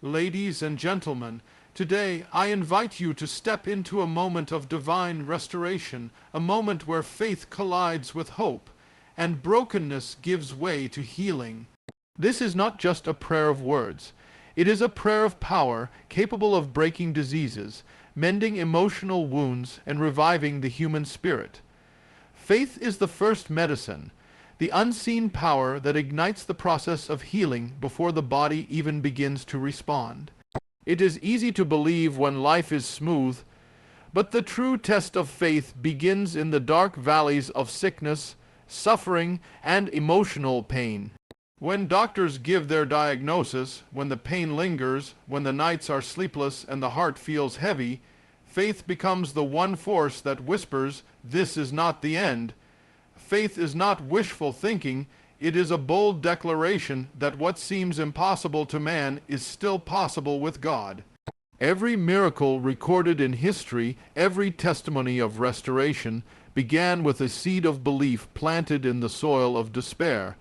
Ladies and gentlemen, today I invite you to step into a moment of divine restoration, a moment where faith collides with hope, and brokenness gives way to healing. This is not just a prayer of words. It is a prayer of power capable of breaking diseases, mending emotional wounds, and reviving the human spirit. Faith is the first medicine, the unseen power that ignites the process of healing before the body even begins to respond. It is easy to believe when life is smooth, but the true test of faith begins in the dark valleys of sickness, suffering, and emotional pain. When doctors give their diagnosis, when the pain lingers, when the nights are sleepless and the heart feels heavy, faith becomes the one force that whispers, "This is not the end." Faith is not wishful thinking, it is a bold declaration that what seems impossible to man is still possible with God. Every miracle recorded in history, every testimony of restoration, began with a seed of belief planted in the soil of despair.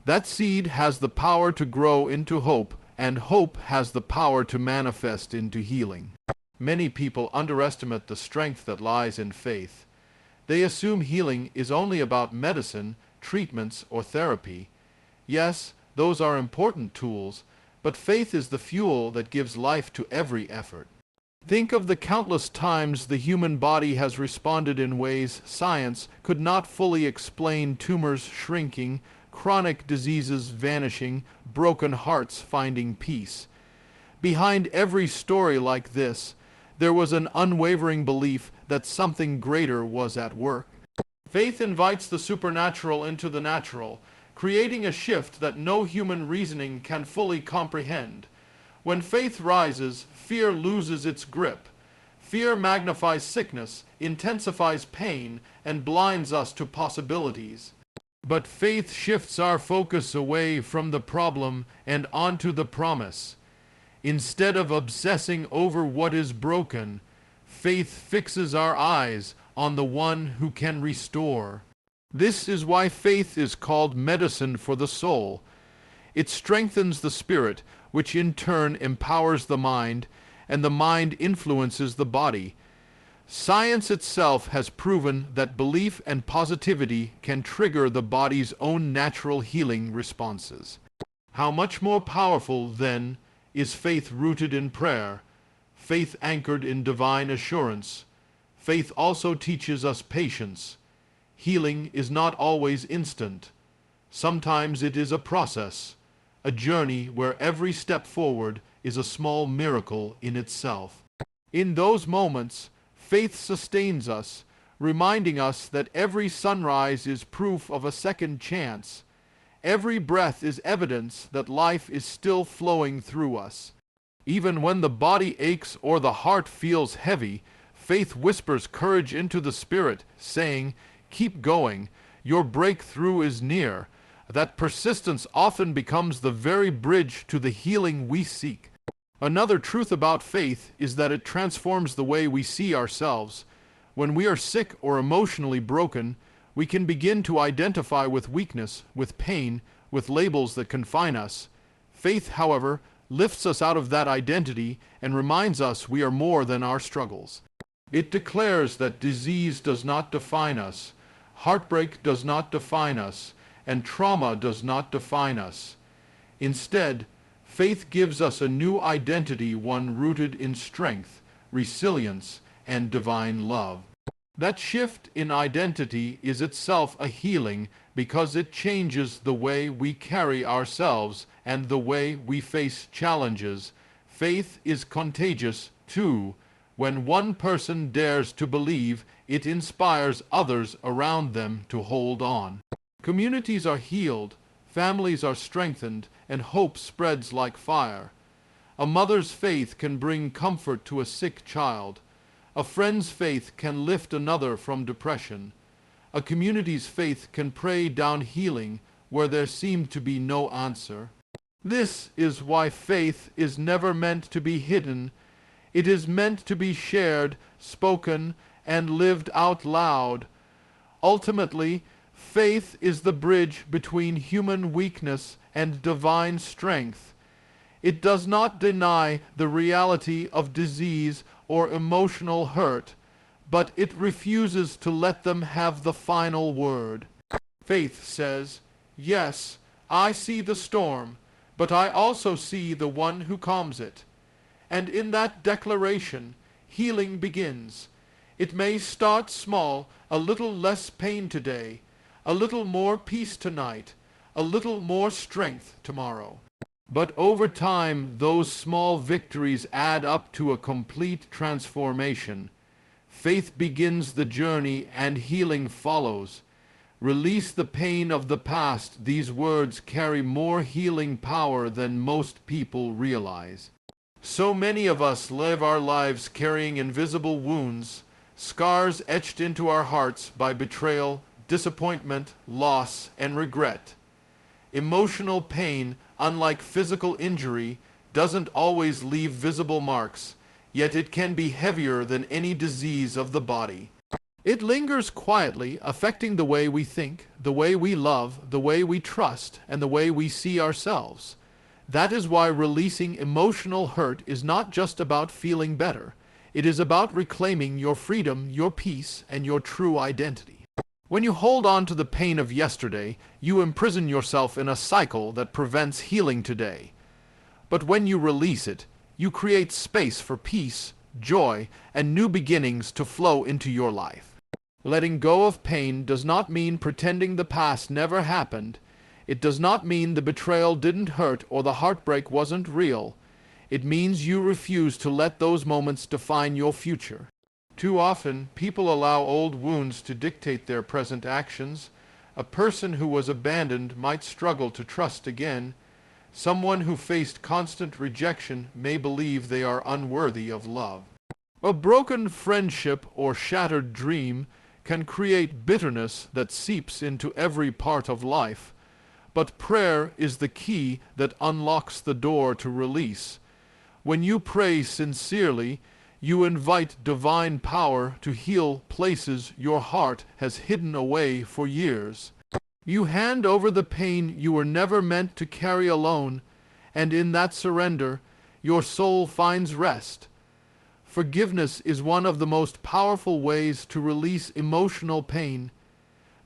That seed has the power to grow into hope, and hope has the power to manifest into healing. Many people underestimate the strength that lies in faith. They assume healing is only about medicine, treatments, or therapy. Yes, those are important tools, but faith is the fuel that gives life to every effort. Think of the countless times the human body has responded in ways science could not fully explain: tumors shrinking, chronic diseases vanishing, broken hearts finding peace. Behind every story like this, there was an unwavering belief that something greater was at work. Faith invites the supernatural into the natural, creating a shift that no human reasoning can fully comprehend. When faith rises, fear loses its grip. Fear magnifies sickness, intensifies pain, and blinds us to possibilities. But faith shifts our focus away from the problem and onto the promise. Instead of obsessing over what is broken, faith fixes our eyes on the one who can restore. This is why faith is called medicine for the soul. It strengthens the spirit, which in turn empowers the mind, and the mind influences the body. Science itself has proven that belief and positivity can trigger the body's own natural healing responses. How much more powerful, then, is faith rooted in prayer, faith anchored in divine assurance? Faith also teaches us patience. Healing is not always instant. Sometimes it is a process, a journey where every step forward is a small miracle in itself. In those moments, faith sustains us, reminding us that every sunrise is proof of a second chance. Every breath is evidence that life is still flowing through us. Even when the body aches or the heart feels heavy, faith whispers courage into the spirit, saying, "Keep going, your breakthrough is near." That persistence often becomes the very bridge to the healing we seek. Another truth about faith is that it transforms the way we see ourselves. When we are sick or emotionally broken, we can begin to identify with weakness, with pain, with labels that confine us. Faith, however, lifts us out of that identity and reminds us we are more than our struggles. It declares that disease does not define us, heartbreak does not define us, and trauma does not define us. Instead, faith gives us a new identity, one rooted in strength, resilience, and divine love. That shift in identity is itself a healing because it changes the way we carry ourselves and the way we face challenges. Faith is contagious, too. When one person dares to believe, it inspires others around them to hold on. Communities are healed, families are strengthened, and hope spreads like fire. A mother's faith can bring comfort to a sick child. A friend's faith can lift another from depression. A community's faith can pray down healing where there seemed to be no answer. This is why faith is never meant to be hidden. It is meant to be shared, spoken, and lived out loud. Ultimately, faith is the bridge between human weakness and divine strength. It does not deny the reality of disease or emotional hurt, but it refuses to let them have the final word. Faith says, "Yes, I see the storm, but I also see the one who calms it." And in that declaration, healing begins. It may start small, a little less pain today, a little more peace tonight, a little more strength tomorrow. But over time, those small victories add up to a complete transformation. Faith begins the journey and healing follows. Release the pain of the past. These words carry more healing power than most people realize. So many of us live our lives carrying invisible wounds, scars etched into our hearts by betrayal, disappointment, loss, and regret. Emotional pain, unlike physical injury, doesn't always leave visible marks, yet it can be heavier than any disease of the body. It lingers quietly, affecting the way we think, the way we love, the way we trust, and the way we see ourselves. That is why releasing emotional hurt is not just about feeling better. It is about reclaiming your freedom, your peace, and your true identity. When you hold on to the pain of yesterday, you imprison yourself in a cycle that prevents healing today. But when you release it, you create space for peace, joy, and new beginnings to flow into your life. Letting go of pain does not mean pretending the past never happened. It does not mean the betrayal didn't hurt or the heartbreak wasn't real. It means you refuse to let those moments define your future. Too often, people allow old wounds to dictate their present actions. A person who was abandoned might struggle to trust again. Someone who faced constant rejection may believe they are unworthy of love. A broken friendship or shattered dream can create bitterness that seeps into every part of life. But prayer is the key that unlocks the door to release. When you pray sincerely, you invite divine power to heal places your heart has hidden away for years. You hand over the pain you were never meant to carry alone, and in that surrender, your soul finds rest. Forgiveness is one of the most powerful ways to release emotional pain.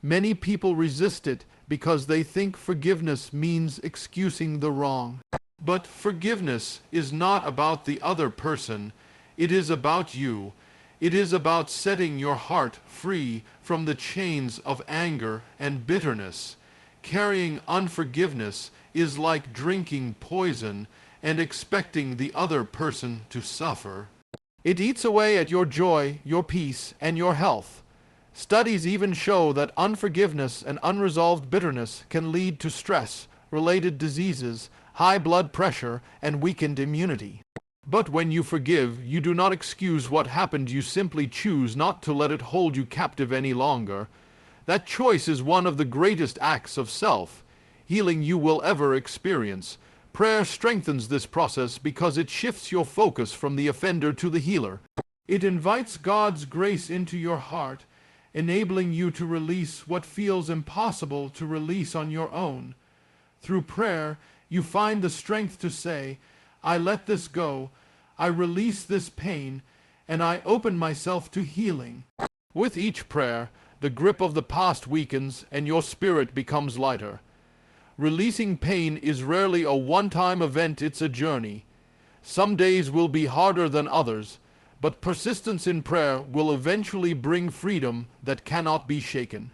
Many people resist it because they think forgiveness means excusing the wrong. But forgiveness is not about the other person. It is about you. It is about setting your heart free from the chains of anger and bitterness. Carrying unforgiveness is like drinking poison and expecting the other person to suffer. It eats away at your joy, your peace, and your health. Studies even show that unforgiveness and unresolved bitterness can lead to stress, related diseases, high blood pressure, and weakened immunity. But when you forgive, you do not excuse what happened, you simply choose not to let it hold you captive any longer. That choice is one of the greatest acts of self-healing you will ever experience. Prayer strengthens this process because it shifts your focus from the offender to the healer. It invites God's grace into your heart, enabling you to release what feels impossible to release on your own. Through prayer, you find the strength to say, "I let this go, I release this pain, and I open myself to healing." With each prayer, the grip of the past weakens and your spirit becomes lighter. Releasing pain is rarely a one-time event, it's a journey. Some days will be harder than others, but persistence in prayer will eventually bring freedom that cannot be shaken.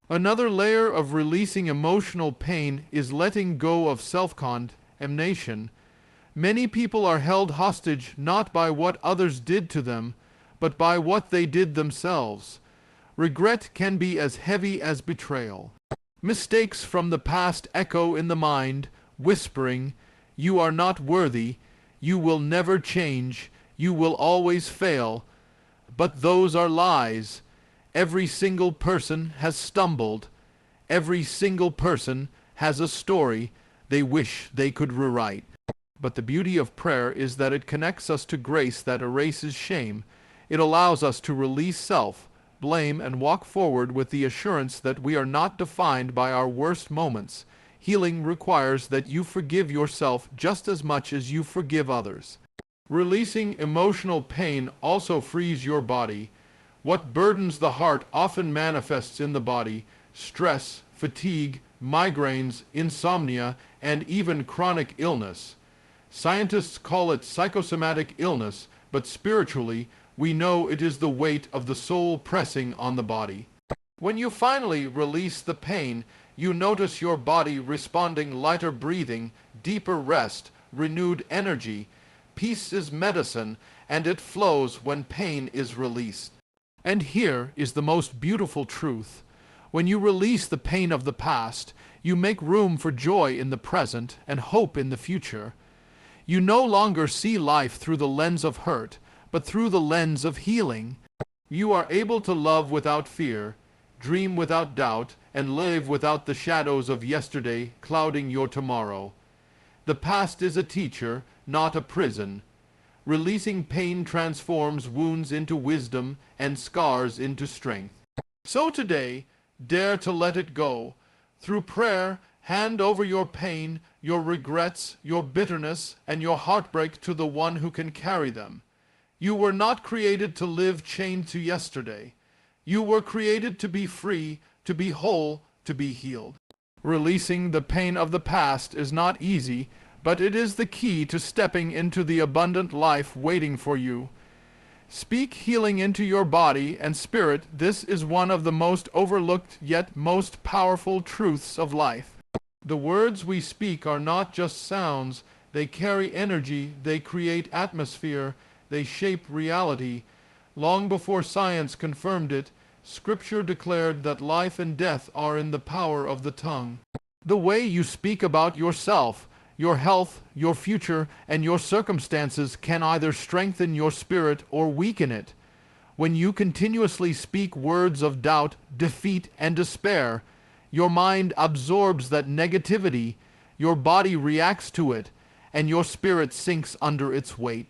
Another layer of releasing emotional pain is letting go of self-condemnation. Many people are held hostage not by what others did to them, but by what they did themselves. Regret can be as heavy as betrayal. Mistakes from the past echo in the mind, whispering, "You are not worthy, you will never change, you will always fail." But those are lies. Every single person has stumbled. Every single person has a story they wish they could rewrite. But the beauty of prayer is that it connects us to grace that erases shame. It allows us to release self, blame, and walk forward with the assurance that we are not defined by our worst moments. Healing requires that you forgive yourself just as much as you forgive others. Releasing emotional pain also frees your body. What burdens the heart often manifests in the body: stress, fatigue, migraines, insomnia, and even chronic illness. Scientists call it psychosomatic illness, but spiritually, we know it is the weight of the soul pressing on the body. When you finally release the pain, you notice your body responding: lighter breathing, deeper rest, renewed energy. Peace is medicine, and it flows when pain is released. And here is the most beautiful truth. When you release the pain of the past, you make room for joy in the present and hope in the future. You no longer see life through the lens of hurt, but through the lens of healing. You are able to love without fear, dream without doubt, and live without the shadows of yesterday clouding your tomorrow. The past is a teacher, not a prison. Releasing pain transforms wounds into wisdom and scars into strength. So today, dare to let it go. Through prayer, hand over your pain, your regrets, your bitterness, and your heartbreak to the one who can carry them. You were not created to live chained to yesterday. You were created to be free, to be whole, to be healed. Releasing the pain of the past is not easy, but it is the key to stepping into the abundant life waiting for you. Speak healing into your body and spirit. This is one of the most overlooked yet most powerful truths of life. The words we speak are not just sounds. They carry energy, they create atmosphere, they shape reality. Long before science confirmed it, Scripture declared that life and death are in the power of the tongue. The way you speak about yourself, your health, your future, and your circumstances can either strengthen your spirit or weaken it. When you continuously speak words of doubt, defeat, and despair, your mind absorbs that negativity, your body reacts to it, and your spirit sinks under its weight.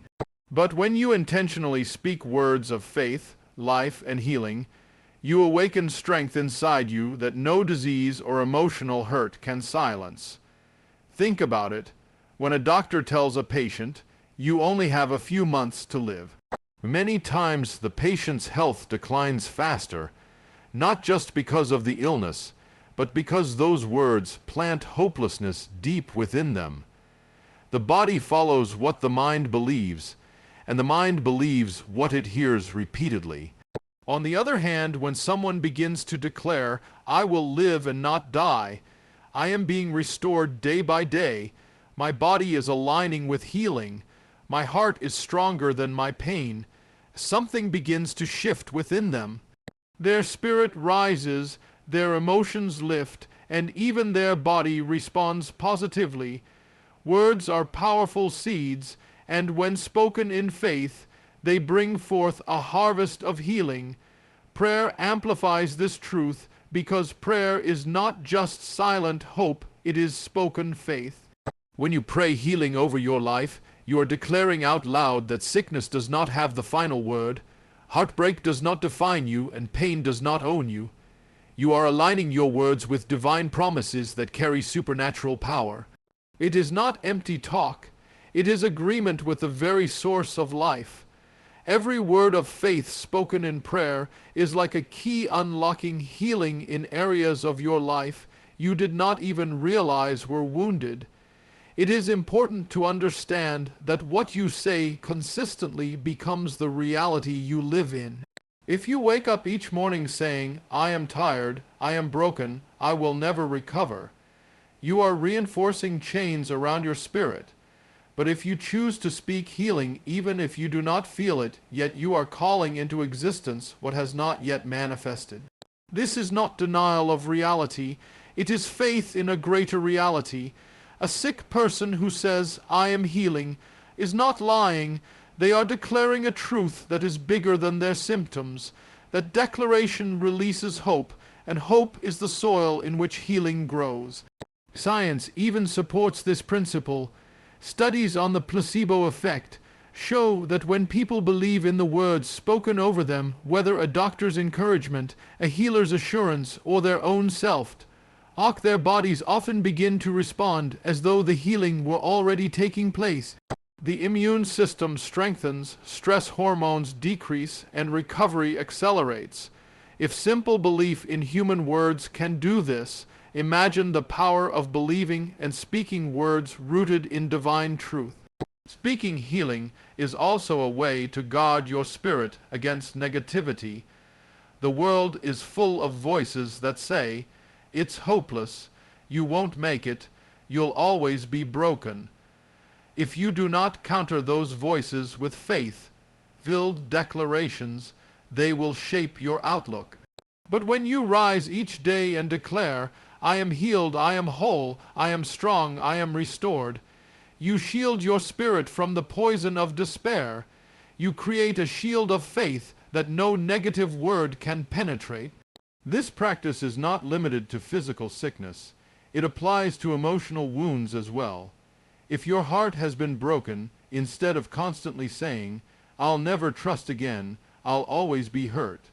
But when you intentionally speak words of faith, life, and healing, you awaken strength inside you that no disease or emotional hurt can silence. Think about it. When a doctor tells a patient, you only have a few months to live, many times the patient's health declines faster, not just because of the illness, but because those words plant hopelessness deep within them. The body follows what the mind believes, and the mind believes what it hears repeatedly. On the other hand, when someone begins to declare, "I will live and not die," I am being restored day by day, my body is aligning with healing, my heart is stronger than my pain, something begins to shift within them. Their spirit rises, their emotions lift, and even their body responds positively. Words are powerful seeds, and when spoken in faith, they bring forth a harvest of healing. Prayer amplifies this truth because prayer is not just silent hope, it is spoken faith. When you pray healing over your life, you are declaring out loud that sickness does not have the final word, heartbreak does not define you, and pain does not own you. You are aligning your words with divine promises that carry supernatural power. It is not empty talk, it is agreement with the very source of life. Every word of faith spoken in prayer is like a key unlocking healing in areas of your life you did not even realize were wounded. It is important to understand that what you say consistently becomes the reality you live in. If you wake up each morning saying, "I am tired, I am broken, I will never recover," you are reinforcing chains around your spirit. But if you choose to speak healing, even if you do not feel it, yet you are calling into existence what has not yet manifested. This is not denial of reality, it is faith in a greater reality. A sick person who says, "I am healing," is not lying, they are declaring a truth that is bigger than their symptoms. That declaration releases hope, and hope is the soil in which healing grows. Science even supports this principle. Studies on the placebo effect show that when people believe in the words spoken over them, whether a doctor's encouragement, a healer's assurance, or their own self, Their bodies often begin to respond as though the healing were already taking place. The immune system strengthens, stress hormones decrease, and recovery accelerates. If simple belief in human words can do this, imagine the power of believing and speaking words rooted in divine truth. Speaking healing is also a way to guard your spirit against negativity. The world is full of voices that say, "It's hopeless, you won't make it, you'll always be broken." If you do not counter those voices with faith-filled declarations, they will shape your outlook. But when you rise each day and declare, "I am healed, I am whole, I am strong, I am restored," you shield your spirit from the poison of despair. You create a shield of faith that no negative word can penetrate. This practice is not limited to physical sickness. It applies to emotional wounds as well. If your heart has been broken, instead of constantly saying, "I'll never trust again, I'll always be hurt,"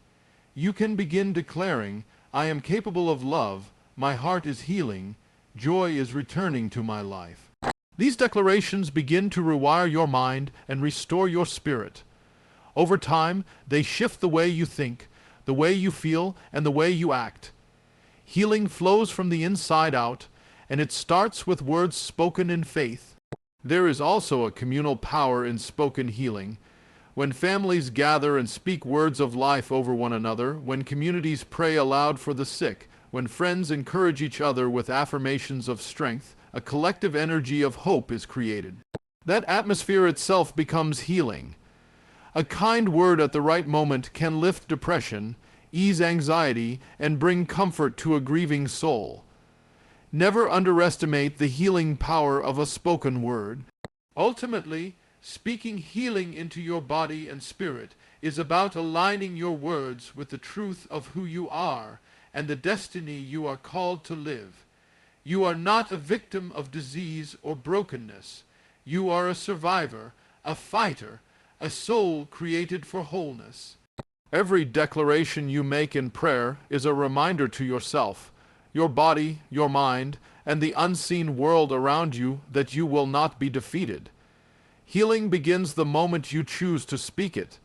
you can begin declaring, "I am capable of love, my heart is healing, joy is returning to my life." These declarations begin to rewire your mind and restore your spirit. Over time, they shift the way you think, the way you feel, and the way you act. Healing flows from the inside out, and it starts with words spoken in faith. There is also a communal power in spoken healing. When families gather and speak words of life over one another, when communities pray aloud for the sick, when friends encourage each other with affirmations of strength, a collective energy of hope is created. That atmosphere itself becomes healing. A kind word at the right moment can lift depression, ease anxiety, and bring comfort to a grieving soul. Never underestimate the healing power of a spoken word. Ultimately, speaking healing into your body and spirit is about aligning your words with the truth of who you are and the destiny you are called to live. You are not a victim of disease or brokenness. You are a survivor, a fighter, a soul created for wholeness. Every declaration you make in prayer is a reminder to yourself, your body, your mind, and the unseen world around you that you will not be defeated. Healing begins the moment you choose to speak it,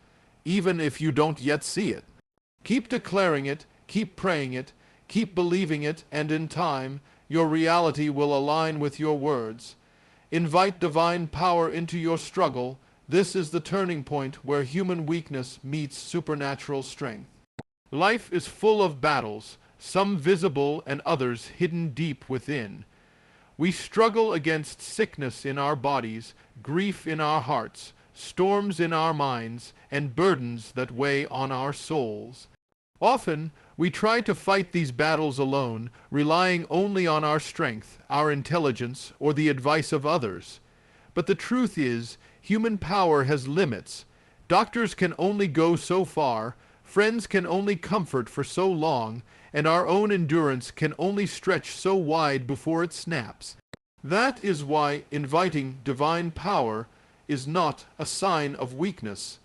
even if you don't yet see it. Keep declaring it, keep praying it, keep believing it, and in time, your reality will align with your words. Invite divine power into your struggle. This is the turning point where human weakness meets supernatural strength. Life is full of battles, some visible and others hidden deep within. We struggle against sickness in our bodies, grief in our hearts, storms in our minds, and burdens that weigh on our souls. Often, we try to fight these battles alone, relying only on our strength, our intelligence, or the advice of others. But the truth is, human power has limits. Doctors can only go so far, friends can only comfort for so long, and our own endurance can only stretch so wide before it snaps. That is why inviting divine power is not a sign of weakness.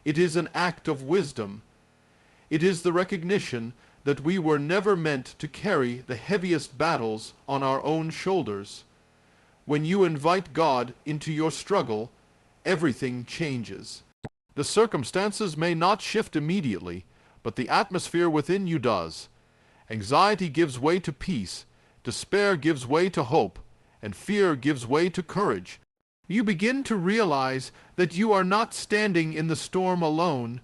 It is an act of wisdom. It is the recognition that we were never meant to carry the heaviest battles on our own shoulders. When you invite God into your struggle, everything changes. The circumstances may not shift immediately, but the atmosphere within you does. Anxiety gives way to peace, despair gives way to hope, and fear gives way to courage. You begin to realize that you are not standing in the storm alone.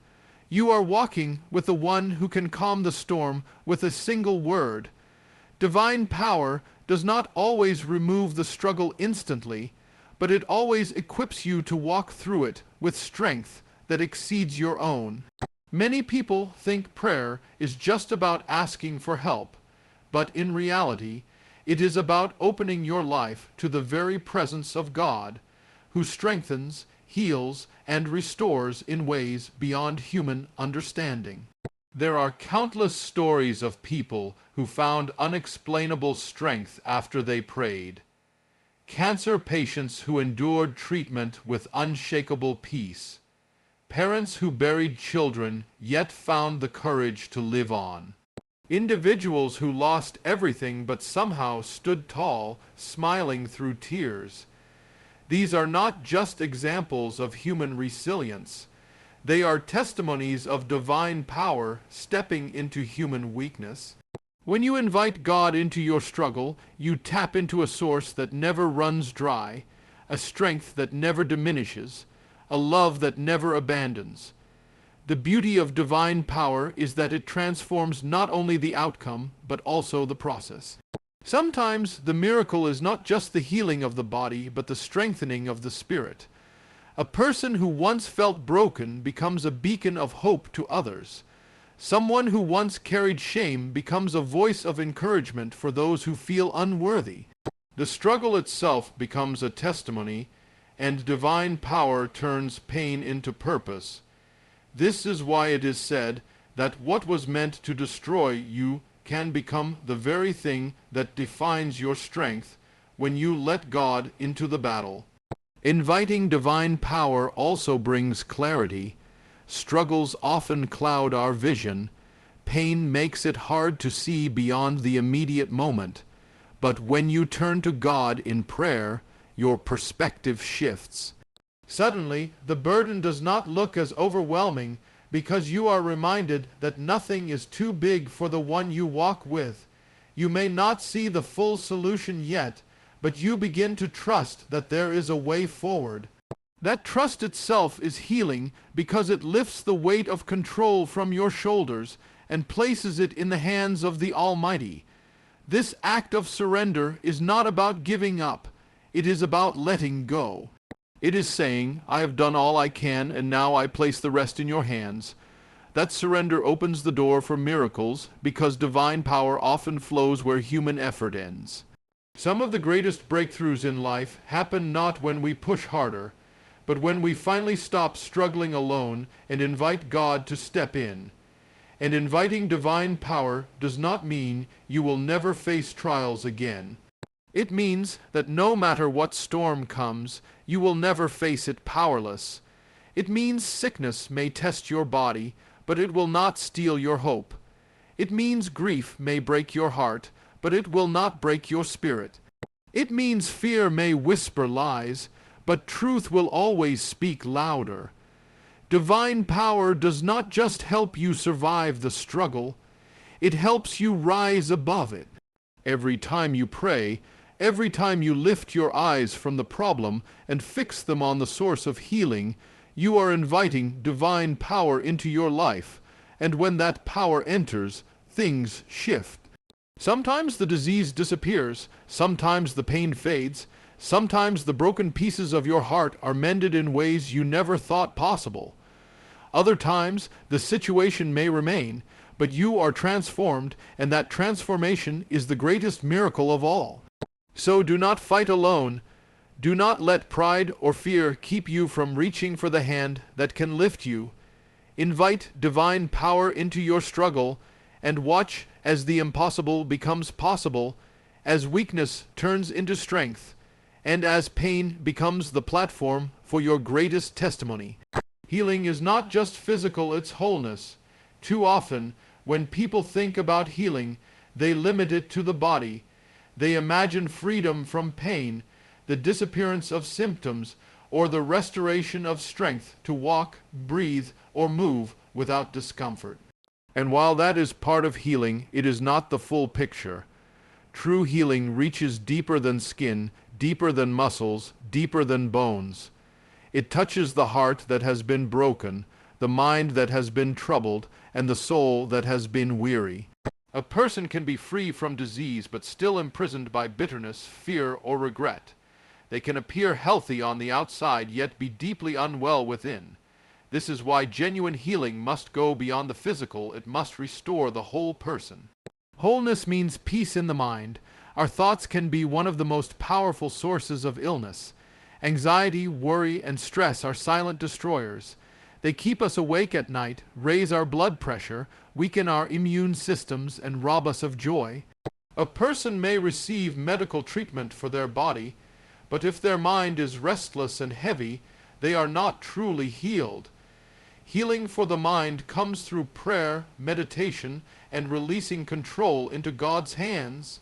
You are walking with the one who can calm the storm with a single word. Divine power does not always remove the struggle instantly, but it always equips you to walk through it with strength that exceeds your own. Many people think prayer is just about asking for help, but in reality, it is about opening your life to the very presence of God, who strengthens, heals, and restores in ways beyond human understanding. There are countless stories of people who found unexplainable strength after they prayed. Cancer patients who endured treatment with unshakable peace. Parents who buried children yet found the courage to live on. Individuals who lost everything but somehow stood tall, smiling through tears. These are not just examples of human resilience. They are testimonies of divine power stepping into human weakness. When you invite God into your struggle, you tap into a source that never runs dry, a strength that never diminishes, a love that never abandons. The beauty of divine power is that it transforms not only the outcome, but also the process. Sometimes the miracle is not just the healing of the body, but the strengthening of the spirit. A person who once felt broken becomes a beacon of hope to others. Someone who once carried shame becomes a voice of encouragement for those who feel unworthy. The struggle itself becomes a testimony, and divine power turns pain into purpose. This is why it is said that what was meant to destroy you can become the very thing that defines your strength when you let God into the battle. Inviting divine power also brings clarity. Struggles often cloud our vision. Pain makes it hard to see beyond the immediate moment. But when you turn to God in prayer, your perspective shifts. Suddenly, the burden does not look as overwhelming because you are reminded that nothing is too big for the one you walk with. You may not see the full solution yet, but you begin to trust that there is a way forward. That trust itself is healing because it lifts the weight of control from your shoulders and places it in the hands of the Almighty. This act of surrender is not about giving up. It is about letting go. It is saying, I have done all I can, and now I place the rest in your hands. That surrender opens the door for miracles, because divine power often flows where human effort ends. Some of the greatest breakthroughs in life happen not when we push harder, but when we finally stop struggling alone and invite God to step in. And inviting divine power does not mean you will never face trials again. It means that no matter what storm comes, you will never face it powerless. It means sickness may test your body, but it will not steal your hope. It means grief may break your heart, but it will not break your spirit. It means fear may whisper lies, but truth will always speak louder. Divine power does not just help you survive the struggle, it helps you rise above it. Every time you pray, every time you lift your eyes from the problem and fix them on the source of healing, you are inviting divine power into your life, and when that power enters, things shift. Sometimes the disease disappears, sometimes the pain fades, sometimes the broken pieces of your heart are mended in ways you never thought possible. Other times, the situation may remain, but you are transformed, and that transformation is the greatest miracle of all. So do not fight alone. Do not let pride or fear keep you from reaching for the hand that can lift you. Invite divine power into your struggle and watch as the impossible becomes possible, as weakness turns into strength, and as pain becomes the platform for your greatest testimony. Healing is not just physical, it's wholeness. Too often, when people think about healing, they limit it to the body. They imagine freedom from pain, the disappearance of symptoms, or the restoration of strength to walk, breathe, or move without discomfort. And while that is part of healing, it is not the full picture. True healing reaches deeper than skin, deeper than muscles, deeper than bones. It touches the heart that has been broken, the mind that has been troubled, and the soul that has been weary. A person can be free from disease but still imprisoned by bitterness, fear, or regret. They can appear healthy on the outside yet be deeply unwell within. This is why genuine healing must go beyond the physical. It must restore the whole person. Wholeness means peace in the mind. Our thoughts can be one of the most powerful sources of illness. Anxiety, worry, and stress are silent destroyers. They keep us awake at night, raise our blood pressure, weaken our immune systems, and rob us of joy. A person may receive medical treatment for their body, but if their mind is restless and heavy, they are not truly healed. Healing for the mind comes through prayer, meditation, and releasing control into God's hands.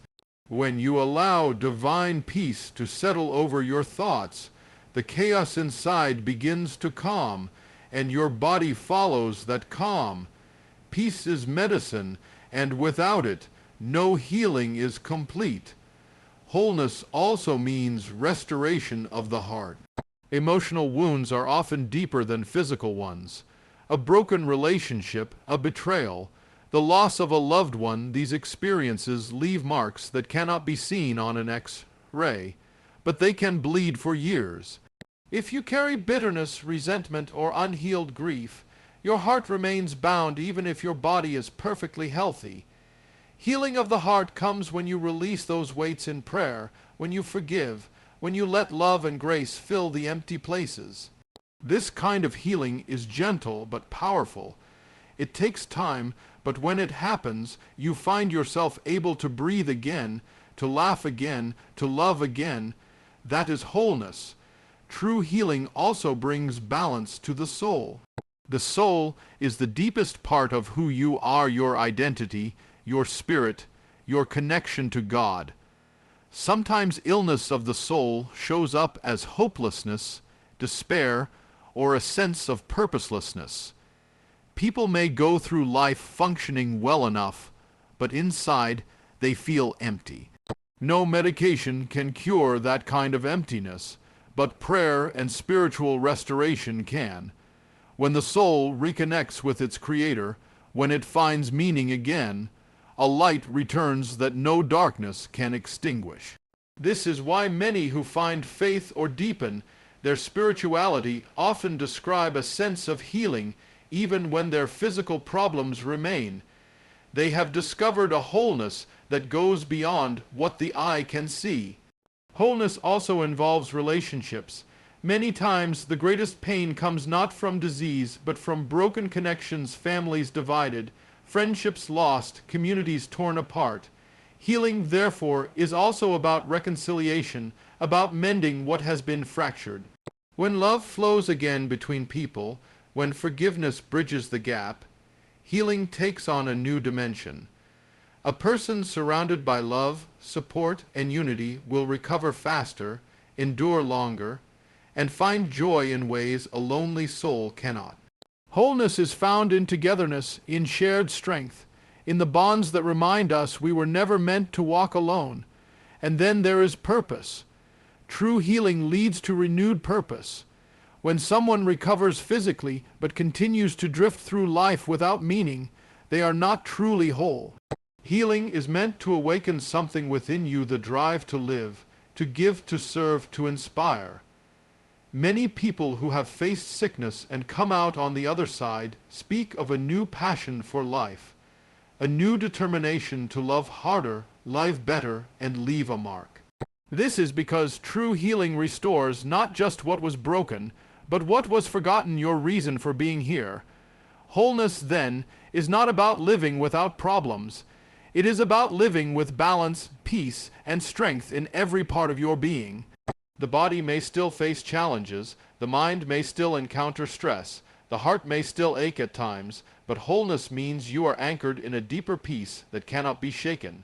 When you allow divine peace to settle over your thoughts, the chaos inside begins to calm, and your body follows that calm. Peace is medicine, and without it, no healing is complete. Wholeness also means restoration of the heart. Emotional wounds are often deeper than physical ones. A broken relationship, a betrayal, the loss of a loved one, these experiences leave marks that cannot be seen on an X-ray, but they can bleed for years. If you carry bitterness, resentment, or unhealed grief, your heart remains bound even if your body is perfectly healthy. Healing of the heart comes when you release those weights in prayer, when you forgive, when you let love and grace fill the empty places. This kind of healing is gentle but powerful. It takes time, but when it happens, you find yourself able to breathe again, to laugh again, to love again. That is wholeness. True healing also brings balance to the soul. The soul is the deepest part of who you are, your identity, your spirit, your connection to God. Sometimes illness of the soul shows up as hopelessness, despair, or a sense of purposelessness. People may go through life functioning well enough, but inside they feel empty. No medication can cure that kind of emptiness, but prayer and spiritual restoration can. When the soul reconnects with its Creator, when it finds meaning again, a light returns that no darkness can extinguish. This is why many who find faith or deepen their spirituality often describe a sense of healing even when their physical problems remain. They have discovered a wholeness that goes beyond what the eye can see. Wholeness also involves relationships. Many times the greatest pain comes not from disease, but from broken connections, families divided, friendships lost, communities torn apart. Healing, therefore, is also about reconciliation, about mending what has been fractured. When love flows again between people, when forgiveness bridges the gap, healing takes on a new dimension. A person surrounded by love, support, and unity will recover faster, endure longer, and find joy in ways a lonely soul cannot. Wholeness is found in togetherness, in shared strength, in the bonds that remind us we were never meant to walk alone. And then there is purpose. True healing leads to renewed purpose. When someone recovers physically but continues to drift through life without meaning, they are not truly whole. Healing is meant to awaken something within you, the drive to live, to give, to serve, to inspire. Many people who have faced sickness and come out on the other side speak of a new passion for life, a new determination to love harder, live better, and leave a mark. This is because true healing restores not just what was broken, but what was forgotten, your reason for being here. Wholeness, then, is not about living without problems. It is about living with balance, peace, and strength in every part of your being. The body may still face challenges, the mind may still encounter stress, the heart may still ache at times, but wholeness means you are anchored in a deeper peace that cannot be shaken.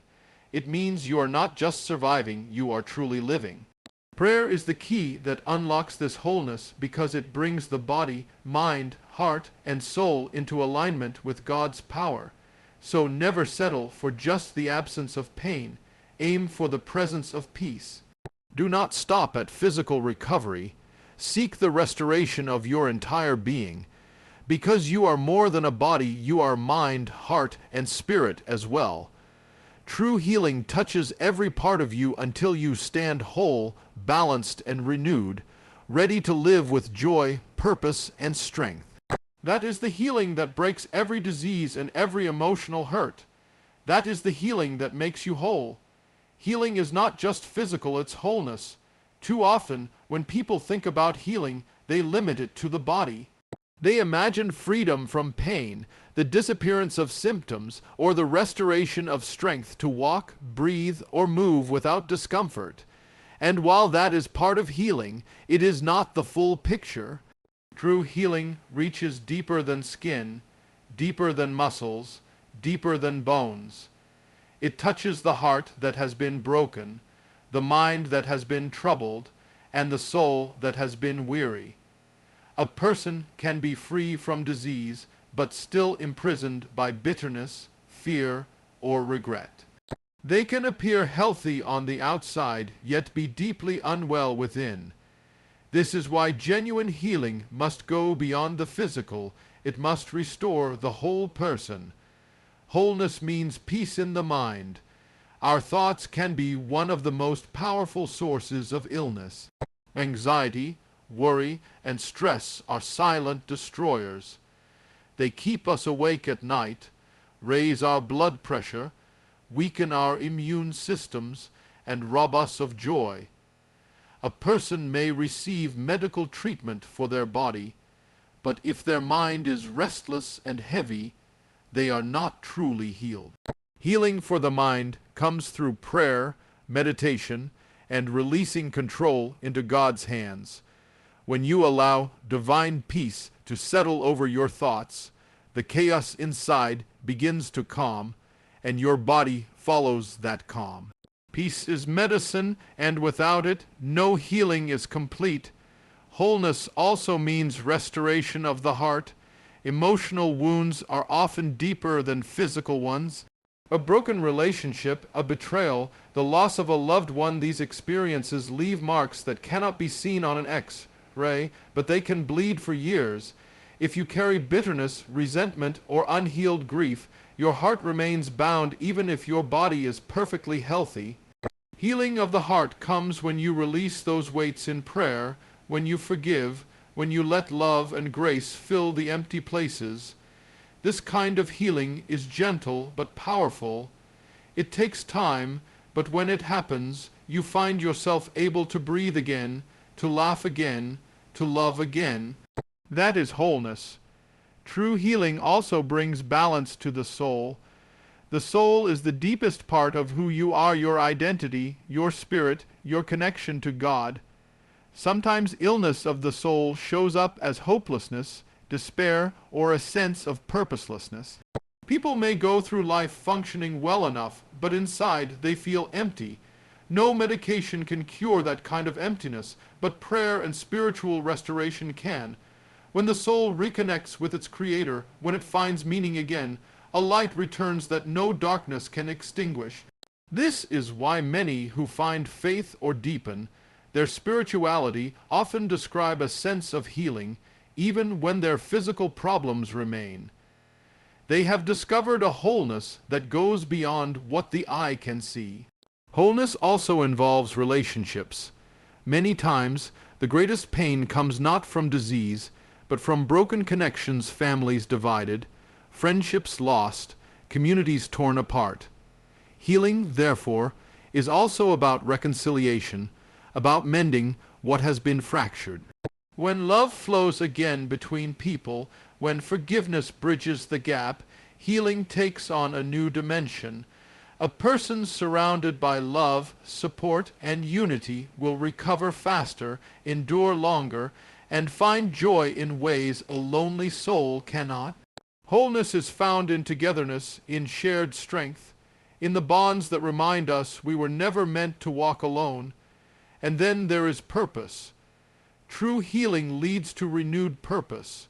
It means you are not just surviving, you are truly living. Prayer is the key that unlocks this wholeness because it brings the body, mind, heart, and soul into alignment with God's power. So never settle for just the absence of pain. Aim for the presence of peace. Do not stop at physical recovery. Seek the restoration of your entire being. Because you are more than a body, you are mind, heart, and spirit as well. True healing touches every part of you until you stand whole, balanced, and renewed, ready to live with joy, purpose, and strength. That is the healing that breaks every disease and every emotional hurt. That is the healing that makes you whole. Healing is not just physical, it's wholeness. Too often, when people think about healing, they limit it to the body. They imagine freedom from pain, the disappearance of symptoms, or the restoration of strength to walk, breathe, or move without discomfort. And while that is part of healing, it is not the full picture. True healing reaches deeper than skin, deeper than muscles, deeper than bones. It touches the heart that has been broken, the mind that has been troubled, and the soul that has been weary. A person can be free from disease, but still imprisoned by bitterness, fear, or regret. They can appear healthy on the outside, yet be deeply unwell within. This is why genuine healing must go beyond the physical. It must restore the whole person. Wholeness means peace in the mind. Our thoughts can be one of the most powerful sources of illness. Anxiety, worry, and stress are silent destroyers. They keep us awake at night, raise our blood pressure, weaken our immune systems, and rob us of joy. A person may receive medical treatment for their body, but if their mind is restless and heavy, they are not truly healed. Healing for the mind comes through prayer, meditation, and releasing control into God's hands. When you allow divine peace to settle over your thoughts, the chaos inside begins to calm, and your body follows that calm. Peace is medicine, and without it, no healing is complete. Wholeness also means restoration of the heart. Emotional wounds are often deeper than physical ones. A broken relationship, a betrayal, the loss of a loved one, these experiences leave marks that cannot be seen on an X-ray, but they can bleed for years. If you carry bitterness, resentment, or unhealed grief, your heart remains bound even if your body is perfectly healthy. Healing of the heart comes when you release those weights in prayer, when you forgive, when you let love and grace fill the empty places. This kind of healing is gentle but powerful. It takes time, but when it happens, you find yourself able to breathe again, to laugh again, to love again. That is wholeness. True healing also brings balance to the soul. The soul is the deepest part of who you are, your identity, your spirit, your connection to God. Sometimes illness of the soul shows up as hopelessness, despair, or a sense of purposelessness. People may go through life functioning well enough, but inside they feel empty. No medication can cure that kind of emptiness, but prayer and spiritual restoration can. When the soul reconnects with its Creator, when it finds meaning again, a light returns that no darkness can extinguish. This is why many who find faith or deepen their spirituality often describe a sense of healing, even when their physical problems remain. They have discovered a wholeness that goes beyond what the eye can see. Wholeness also involves relationships. Many times, the greatest pain comes not from disease, but from broken connections, families divided, friendships lost, communities torn apart. Healing, therefore, is also about reconciliation, about mending what has been fractured. When love flows again between people, when forgiveness bridges the gap, healing takes on a new dimension. A person surrounded by love, support, and unity will recover faster, endure longer, and find joy in ways a lonely soul cannot. Wholeness is found in togetherness, in shared strength, in the bonds that remind us we were never meant to walk alone. And then there is purpose. True healing leads to renewed purpose.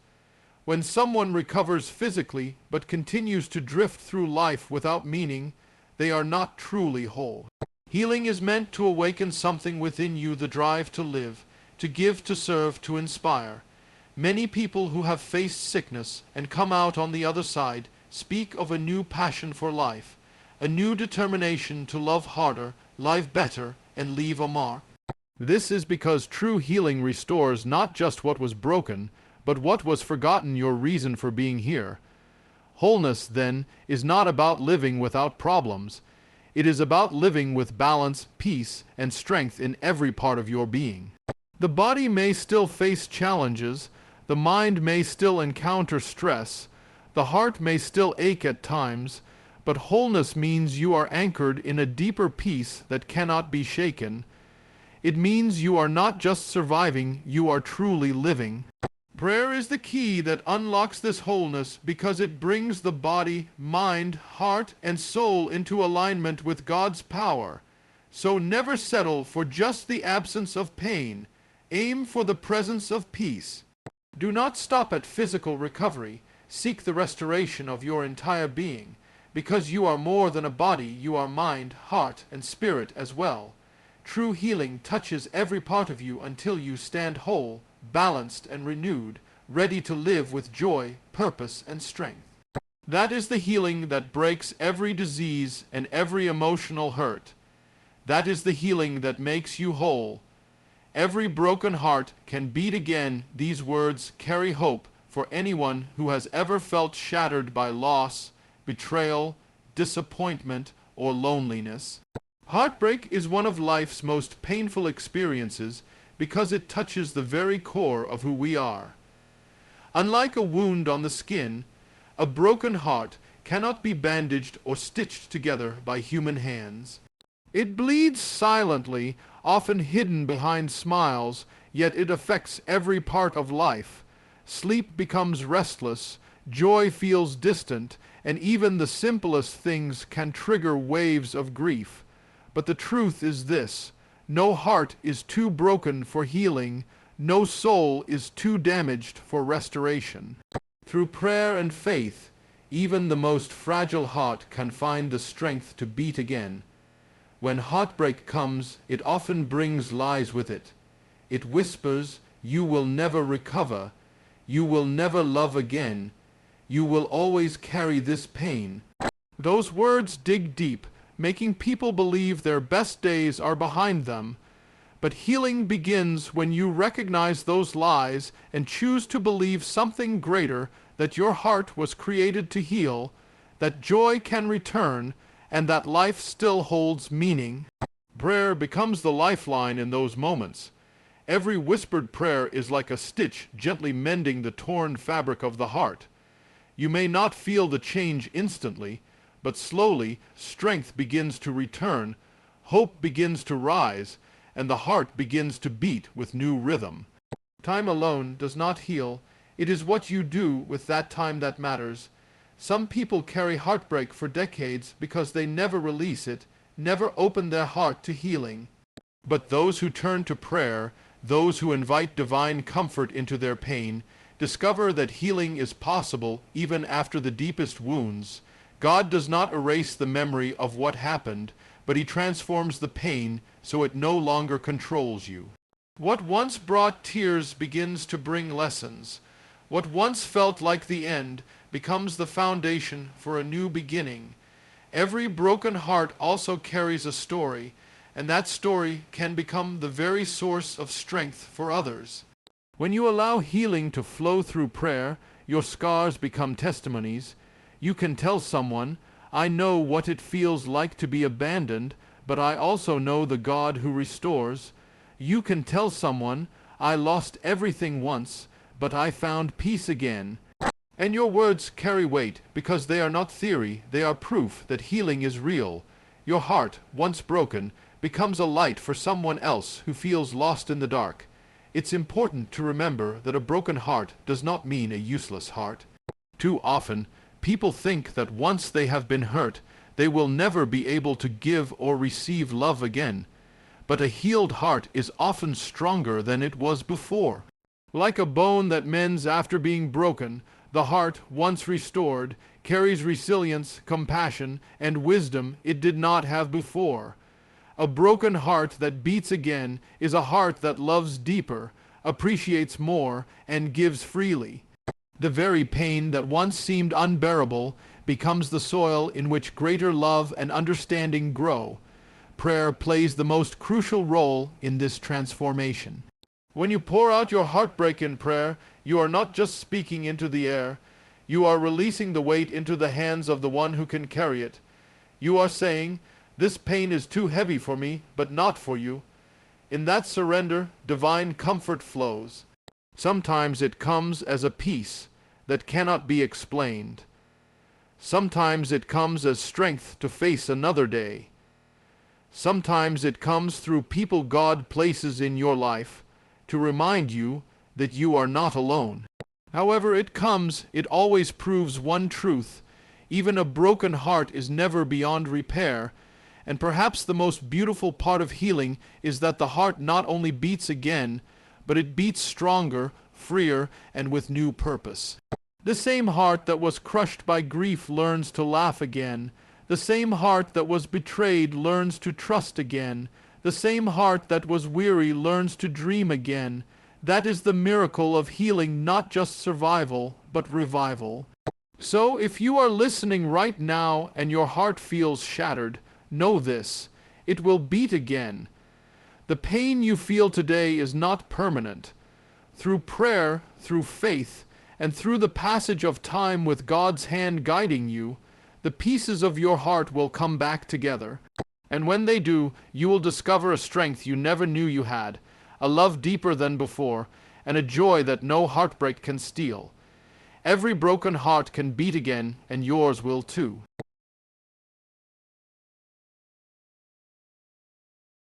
When someone recovers physically but continues to drift through life without meaning, they are not truly whole. Healing is meant to awaken something within you, the drive to live, to give, to serve, to inspire. Many people who have faced sickness and come out on the other side speak of a new passion for life, a new determination to love harder, live better, and leave a mark. This is because true healing restores not just what was broken, but what was forgotten, your reason for being here. Wholeness, then, is not about living without problems. It is about living with balance, peace, and strength in every part of your being. The body may still face challenges, the mind may still encounter stress, the heart may still ache at times, but wholeness means you are anchored in a deeper peace that cannot be shaken. It means you are not just surviving, you are truly living. Prayer is the key that unlocks this wholeness because it brings the body, mind, heart, and soul into alignment with God's power. So never settle for just the absence of pain. Aim for the presence of peace. Do not stop at physical recovery. Seek the restoration of your entire being. Because you are more than a body, you are mind, heart, and spirit as well. True healing touches every part of you until you stand whole, balanced, and renewed, ready to live with joy, purpose, and strength. That is the healing that breaks every disease and every emotional hurt. That is the healing that makes you whole. Every broken heart can beat again. These words carry hope for anyone who has ever felt shattered by loss, betrayal, disappointment, or loneliness. Heartbreak is one of life's most painful experiences because it touches the very core of who we are. Unlike a wound on the skin, a broken heart cannot be bandaged or stitched together by human hands. It bleeds silently, often hidden behind smiles, yet it affects every part of life. Sleep becomes restless, joy feels distant, and even the simplest things can trigger waves of grief. But the truth is this: no heart is too broken for healing, no soul is too damaged for restoration. Through prayer and faith, even the most fragile heart can find the strength to beat again. When heartbreak comes, it often brings lies with it. It whispers, "You will never recover. You will never love again. You will always carry this pain." Those words dig deep, making people believe their best days are behind them. But healing begins when you recognize those lies and choose to believe something greater, that your heart was created to heal, that joy can return, and that life still holds meaning. Prayer becomes the lifeline in those moments. Every whispered prayer is like a stitch gently mending the torn fabric of the heart. You may not feel the change instantly, but slowly strength begins to return, hope begins to rise, and the heart begins to beat with new rhythm. Time alone does not heal. It is what you do with that time that matters. Some people carry heartbreak for decades because they never release it, never open their heart to healing. But those who turn to prayer, those who invite divine comfort into their pain, discover that healing is possible even after the deepest wounds. God does not erase the memory of what happened, but He transforms the pain so it no longer controls you. What once brought tears begins to bring lessons. What once felt like the end becomes the foundation for a new beginning. Every broken heart also carries a story, and that story can become the very source of strength for others. When you allow healing to flow through prayer, your scars become testimonies. You can tell someone, "I know what it feels like to be abandoned, but I also know the God who restores." You can tell someone, "I lost everything once, but I found peace again." And your words carry weight because they are not theory, they are proof that healing is real. Your heart, once broken, becomes a light for someone else who feels lost in the dark. It's important to remember that a broken heart does not mean a useless heart. Too often, people think that once they have been hurt, they will never be able to give or receive love again. But a healed heart is often stronger than it was before. Like a bone that mends after being broken, the heart, once restored, carries resilience, compassion, and wisdom it did not have before. A broken heart that beats again is a heart that loves deeper, appreciates more, and gives freely. The very pain that once seemed unbearable becomes the soil in which greater love and understanding grow. Prayer plays the most crucial role in this transformation. When you pour out your heartbreak in prayer, you are not just speaking into the air. You are releasing the weight into the hands of the one who can carry it. You are saying, "This pain is too heavy for me, but not for you." In that surrender, divine comfort flows. Sometimes it comes as a peace that cannot be explained. Sometimes it comes as strength to face another day. Sometimes it comes through people God places in your life to remind you that you are not alone. However it comes, it always proves one truth. Even a broken heart is never beyond repair, and perhaps the most beautiful part of healing is that the heart not only beats again, but it beats stronger, freer, and with new purpose. The same heart that was crushed by grief learns to laugh again. The same heart that was betrayed learns to trust again. The same heart that was weary learns to dream again. That is the miracle of healing, not just survival, but revival. So if you are listening right now and your heart feels shattered, know this: it will beat again. The pain you feel today is not permanent. Through prayer, through faith, and through the passage of time with God's hand guiding you, the pieces of your heart will come back together. And when they do, you will discover a strength you never knew you had, a love deeper than before, and a joy that no heartbreak can steal. Every broken heart can beat again, and yours will too.